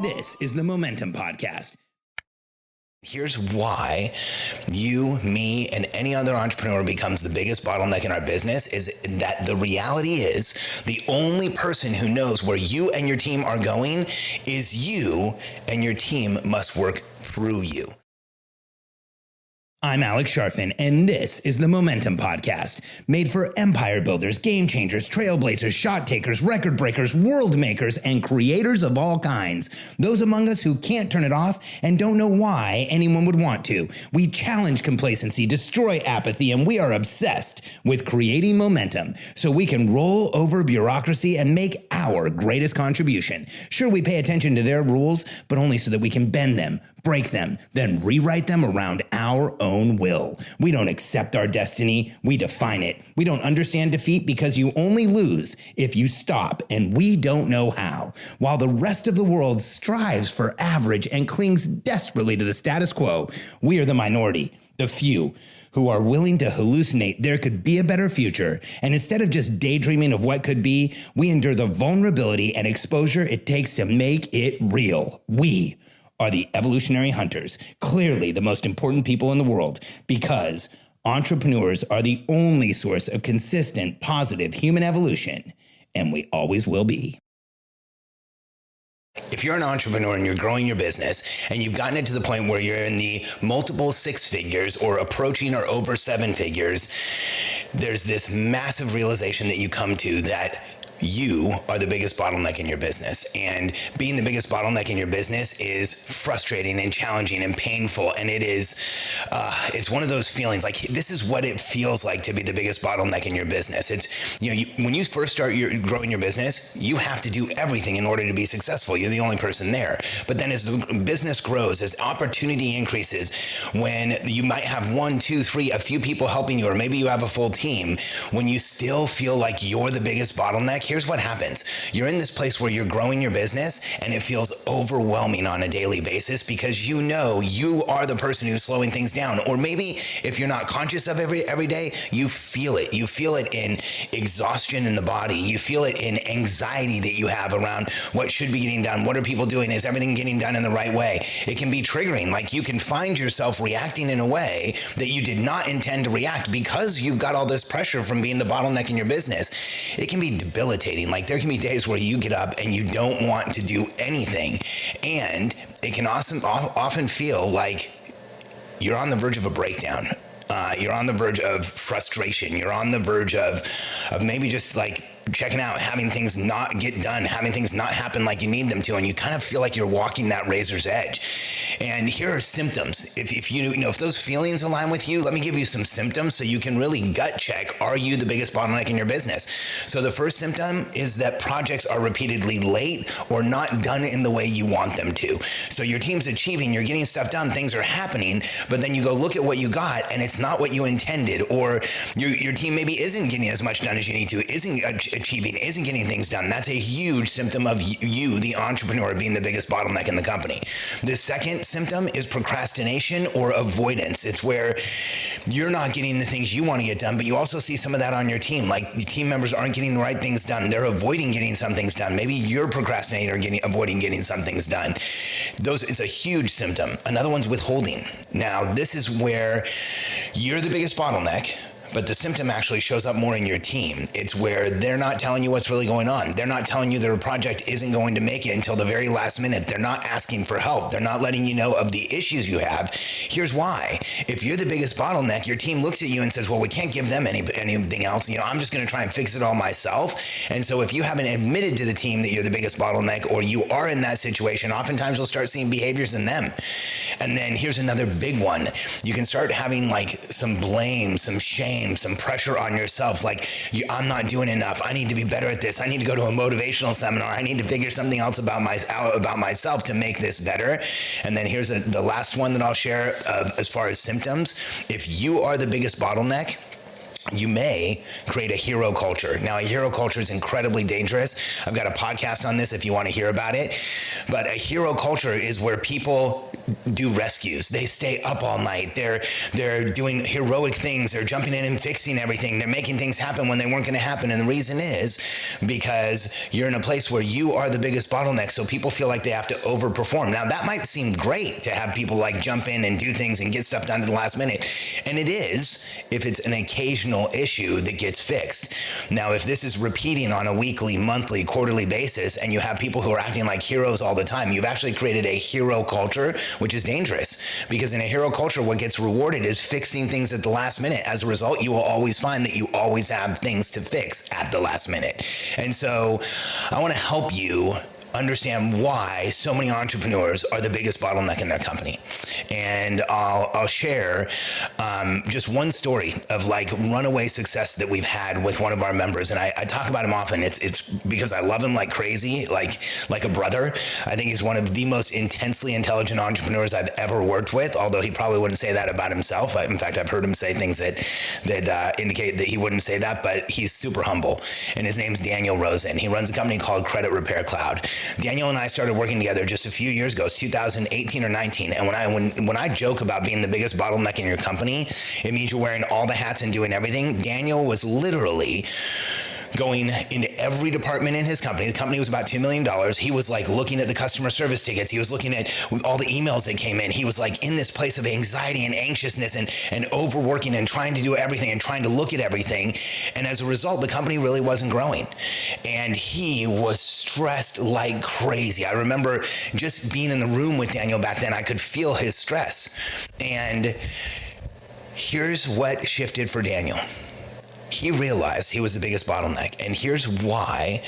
This is the Momentum Podcast. Here's why you, me, and any other entrepreneur becomes the biggest bottleneck in our business is that the reality is the only person who knows where you and your team are going is you, and your team must work through you. I'm Alex Sharfin, and this is the Momentum Podcast, made for empire builders, game changers, trailblazers, shot takers, record breakers, world makers, and creators of all kinds. Those among us who can't turn it off and don't know why anyone would want to. We challenge complacency, destroy apathy, and we are obsessed with creating momentum so we can roll over bureaucracy and make our greatest contribution. Sure, we pay attention to their rules, but only so that we can bend them, break them, then rewrite them around our own will. We don't accept our destiny, we define it. We don't understand defeat because you only lose if you stop, and we don't know how. While the rest of the world strives for average and clings desperately to the status quo, we are the minority, the few, who are willing to hallucinate there could be a better future. And instead of just daydreaming of what could be, we endure the vulnerability and exposure it takes to make it real. We are the evolutionary hunters, clearly the most important people in the world, because entrepreneurs are the only source of consistent, positive human evolution, and we always will be. If you're an entrepreneur and you're growing your business and you've gotten it to the point where you're in the multiple six figures or approaching or over seven figures, there's this massive realization that you come to that you are the biggest bottleneck in your business. And being the biggest bottleneck in your business is frustrating and challenging and painful. And it is, it's one of those feelings like this is what it feels like to be the biggest bottleneck in your business. It's, when you first start growing your business, you have to do everything in order to be successful. You're the only person there. But then as the business grows, as opportunity increases, when you might have one, two, three, a few people helping you, or maybe you have a full team, when you still feel like you're the biggest bottleneck, here's what happens. You're in this place where you're growing your business and it feels overwhelming on a daily basis because you know you are the person who's slowing things down. Or maybe if you're not conscious of every day, you feel it. You feel it in exhaustion in the body. You feel it in anxiety that you have around what should be getting done. What are people doing? Is everything getting done in the right way? It can be triggering. Like you can find yourself reacting in a way that you did not intend to react because you've got all this pressure from being the bottleneck in your business. It can be debilitating. Like there can be days where you get up and you don't want to do anything. And it can often feel like you're on the verge of a breakdown. You're on the verge of frustration. You're on the verge of maybe just like checking out, having things not get done, having things not happen like you need them to, and you kind of feel like you're walking that razor's edge. And here are symptoms. If those feelings align with you, let me give you some symptoms so you can really gut check, are you the biggest bottleneck in your business? So the first symptom is that projects are repeatedly late or not done in the way you want them to. So your team's achieving, you're getting stuff done, things are happening, but then you go look at what you got and it's not what you intended, or your team maybe isn't getting as much done as you need to, isn't achieving, isn't getting things done. That's a huge symptom of you, the entrepreneur, being the biggest bottleneck in the company. The second symptom is procrastination or avoidance. It's where you're not getting the things you want to get done, but you also see some of that on your team. Like the team members aren't getting the right things done. They're avoiding getting some things done. Maybe you're procrastinating or avoiding getting some things done. It's a huge symptom. Another one's withholding. Now, this is where you're the biggest bottleneck, but the symptom actually shows up more in your team. It's where they're not telling you what's really going on. They're not telling you their project isn't going to make it until the very last minute. They're not asking for help. They're not letting you know of the issues you have. Here's why. If you're the biggest bottleneck, your team looks at you and says, well, we can't give them anything else. I'm just going to try and fix it all myself. And so if you haven't admitted to the team that you're the biggest bottleneck, or you are in that situation, oftentimes you'll start seeing behaviors in them. And then here's another big one. You can start having like some blame, some shame, some pressure on yourself. Like, I'm not doing enough. I need to be better at this. I need to go to a motivational seminar. I need to figure something else about myself to make this better. And then here's the last one that I'll share as far as symptoms. If you are the biggest bottleneck, you may create a hero culture. Now, a hero culture is incredibly dangerous. I've got a podcast on this if you want to hear about it. But a hero culture is where people do rescues. They stay up all night. They're doing heroic things. They're jumping in and fixing everything. They're making things happen when they weren't going to happen. And the reason is because you're in a place where you are the biggest bottleneck, so people feel like they have to overperform. Now, that might seem great to have people like jump in and do things and get stuff done to the last minute. And it is if it's an occasional issue that gets fixed. Now, if this is repeating on a weekly, monthly, quarterly basis, and you have people who are acting like heroes all the time, you've actually created a hero culture, which is dangerous, because in a hero culture, what gets rewarded is fixing things at the last minute. As a result, you will always find that you always have things to fix at the last minute. And so I want to help you understand why so many entrepreneurs are the biggest bottleneck in their company. And I'll share just one story of like runaway success that we've had with one of our members. And I talk about him often. It's because I love him like crazy, like a brother. I think he's one of the most intensely intelligent entrepreneurs I've ever worked with, although he probably wouldn't say that about himself. In fact, I've heard him say things that indicate that he wouldn't say that, but he's super humble. And his name's Daniel Rosen. He runs a company called Credit Repair Cloud. Daniel and I started working together just a few years ago. It's 2018 or 19. And when I joke about being the biggest bottleneck in your company, it means you're wearing all the hats and doing everything. Daniel was literally going into every department in his company. The company was about $2 million. He was like looking at the customer service tickets. He was looking at all the emails that came in. He was like in this place of anxiety and anxiousness and overworking and trying to do everything and trying to look at everything. And as a result, the company really wasn't growing. And he was stressed like crazy. I remember just being in the room with Daniel back then, I could feel his stress. And here's what shifted for Daniel. He realized he was the biggest bottleneck. And here's why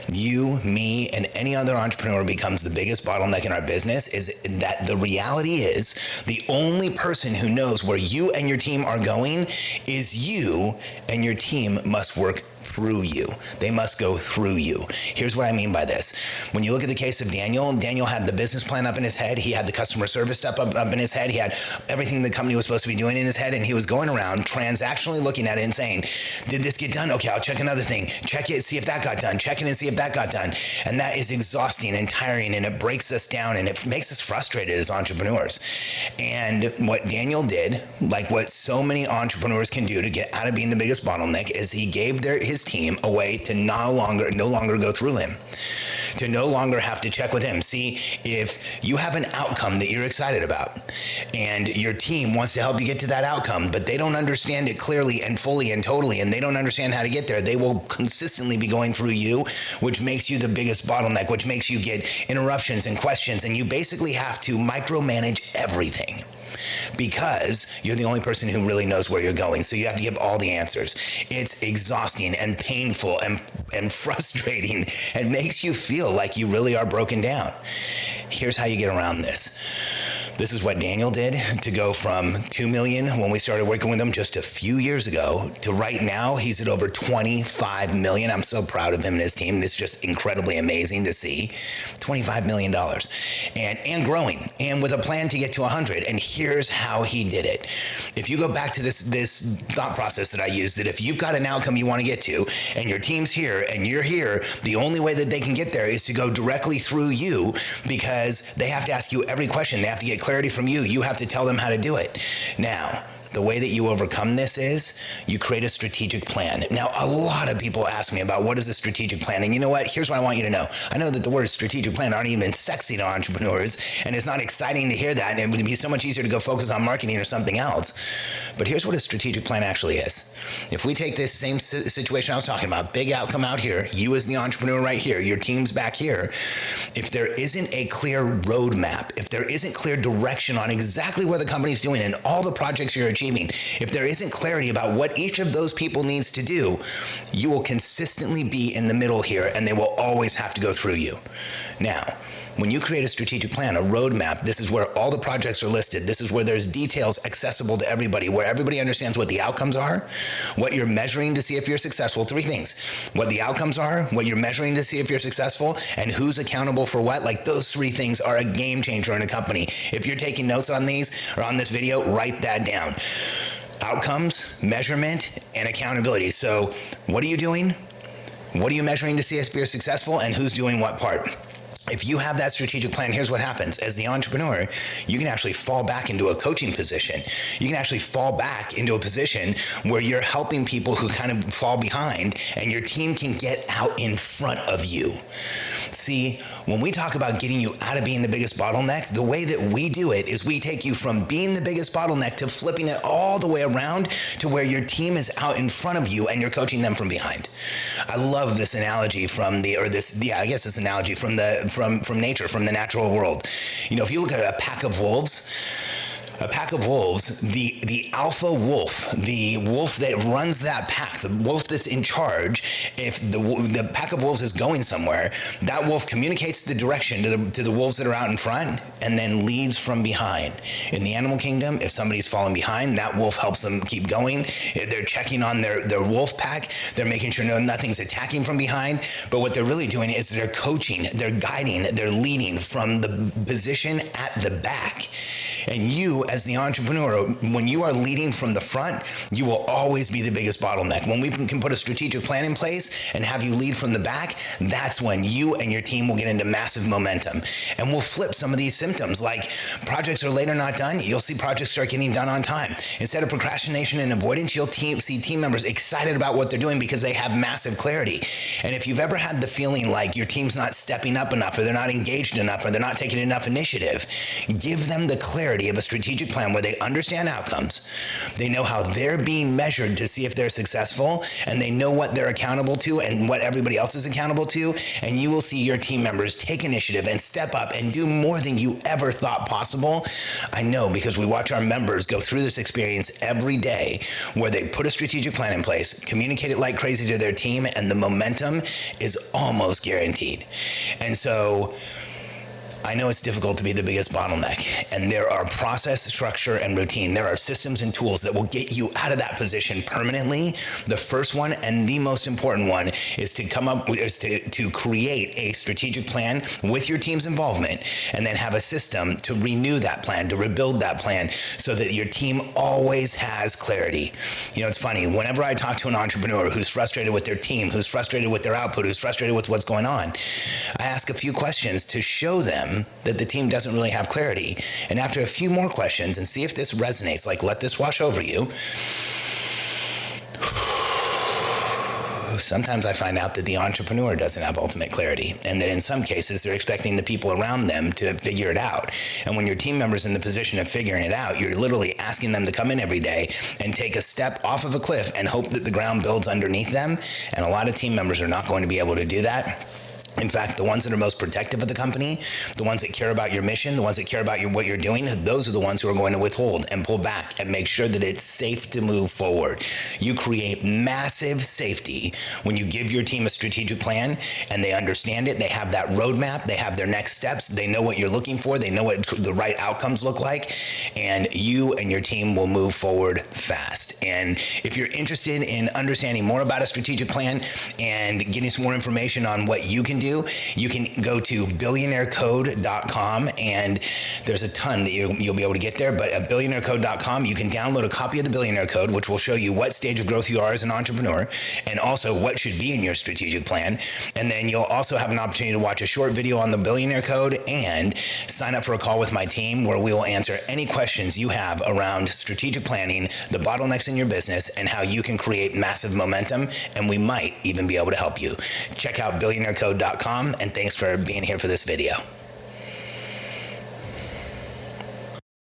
you, me, and any other entrepreneur becomes the biggest bottleneck in our business is that the reality is the only person who knows where you and your team are going is you, and your team must work through you. They must go through you. Here's what I mean by this. When you look at the case of Daniel had the business plan up in his head. He had the customer service stuff up in his head. He had everything the company was supposed to be doing in his head, and he was going around transactionally looking at it and saying, did this get done? Okay, I'll check another thing. Check it, see if that got done. Check it and see if that got done. And that is exhausting and tiring, and it breaks us down, and it makes us frustrated as entrepreneurs. And what Daniel did, like what so many entrepreneurs can do to get out of being the biggest bottleneck, is he gave his team a way to no longer go through him, to no longer have to check with him. See, if you have an outcome that you're excited about and your team wants to help you get to that outcome, but they don't understand it clearly and fully and totally, and they don't understand how to get there, they will consistently be going through you, which makes you the biggest bottleneck, which makes you get interruptions and questions, and you basically have to micromanage everything, because you're the only person who really knows where you're going. So you have to give all the answers. It's exhausting and painful and frustrating, and makes you feel like you really are broken down. Here's how you get around this. This is what Daniel did to go from 2 million when we started working with him just a few years ago to right now, he's at over 25 million. I'm so proud of him and his team. This is just incredibly amazing to see. $25 million and growing, and with a plan to get to 100. And here's how he did it. If you go back to this thought process that I used, that if you've got an outcome you want to get to and your team's here and you're here, the only way that they can get there is to go directly through you, because they have to ask you every question. They have to get clarity from you. You have to tell them how to do it. Now, the way that you overcome this is you create a strategic plan. Now, a lot of people ask me about what is a strategic plan. And you know what? Here's what I want you to know. I know that the words strategic plan aren't even sexy to entrepreneurs, and it's not exciting to hear that, and it would be so much easier to go focus on marketing or something else. But here's what a strategic plan actually is. If we take this same situation I was talking about, big outcome out here, you as the entrepreneur right here, your team's back here, if there isn't a clear roadmap, if there isn't clear direction on exactly where the company's doing and all the projects you're achieving, if there isn't clarity about what each of those people needs to do, you will consistently be in the middle here, and they will always have to go through you. Now, when you create a strategic plan, a roadmap, this is where all the projects are listed. This is where there's details accessible to everybody, where everybody understands what the outcomes are, what you're measuring to see if you're successful. 3 things: what the outcomes are, what you're measuring to see if you're successful, and who's accountable for what. Like, those 3 things are a game changer in a company. If you're taking notes on these or on this video, write that down. Outcomes, measurement, and accountability. So what are you doing? What are you measuring to see if you're successful, and who's doing what part? If you have that strategic plan, here's what happens. As the entrepreneur, you can actually fall back into a coaching position. You can actually fall back into a position where you're helping people who kind of fall behind, and your team can get out in front of you. See, when we talk about getting you out of being the biggest bottleneck, the way that we do it is we take you from being the biggest bottleneck to flipping it all the way around to where your team is out in front of you and you're coaching them from behind. I love this analogy from analogy from nature, from the natural world. You know, if you look at a pack of wolves, the alpha wolf, the wolf that runs that pack, the wolf that's in charge, if the pack of wolves is going somewhere, that wolf communicates the direction to the wolves that are out in front and then leads from behind. In the animal kingdom, if somebody's falling behind, that wolf helps them keep going. They're checking on their wolf pack. They're making sure nothing's attacking from behind. But what they're really doing is they're coaching, they're guiding, they're leading from the position at the back. And you, as the entrepreneur, when you are leading from the front, you will always be the biggest bottleneck. When we can put a strategic plan in place and have you lead from the back, that's when you and your team will get into massive momentum. And we'll flip some of these symptoms, like projects are late or not done. You'll see projects start getting done on time. Instead of procrastination and avoidance, you'll see team members excited about what they're doing because they have massive clarity. And if you've ever had the feeling like your team's not stepping up enough, or they're not engaged enough, or they're not taking enough initiative, give them the clarity of a strategic plan where they understand outcomes, they know how they're being measured to see if they're successful, and they know what they're accountable to and what everybody else is accountable to, and you will see your team members take initiative and step up and do more than you ever thought possible. I know, because we watch our members go through this experience every day where they put a strategic plan in place, communicate it like crazy to their team, and the momentum is almost guaranteed. And so I know it's difficult to be the biggest bottleneck, and there are process, structure, and routine. There are systems and tools that will get you out of that position permanently. The first one, and the most important one, is to create a strategic plan with your team's involvement, and then have a system to renew that plan, to rebuild that plan, so that your team always has clarity. You know, it's funny, whenever I talk to an entrepreneur who's frustrated with their team, who's frustrated with their output, who's frustrated with what's going on, I ask a few questions to show them that the team doesn't really have clarity. And after a few more questions, and see if this resonates, like let this wash over you, sometimes I find out that the entrepreneur doesn't have ultimate clarity, and that in some cases they're expecting the people around them to figure it out. And when your team member's in the position of figuring it out, you're literally asking them to come in every day and take a step off of a cliff and hope that the ground builds underneath them. And a lot of team members are not going to be able to do that. In fact, the ones that are most protective of the company, the ones that care about your mission, the ones that care about what you're doing, those are the ones who are going to withhold and pull back and make sure that it's safe to move forward. You create massive safety when you give your team a strategic plan and they understand it. They have that roadmap. They have their next steps. They know what you're looking for. They know what the right outcomes look like. And you and your team will move forward fast. And if you're interested in understanding more about a strategic plan and getting some more information on what you can do, you can go to billionairecode.com, and there's a ton that you'll be able to get there. But at billionairecode.com, you can download a copy of the Billionaire Code, which will show you what stage of growth you are as an entrepreneur, and also what should be in your strategic plan. And then you'll also have an opportunity to watch a short video on the Billionaire Code and sign up for a call with my team, where we will answer any questions you have around strategic planning, the bottlenecks in your business, and how you can create massive momentum. And we might even be able to help you. Check out billionairecode.com, and thanks for being here for this video.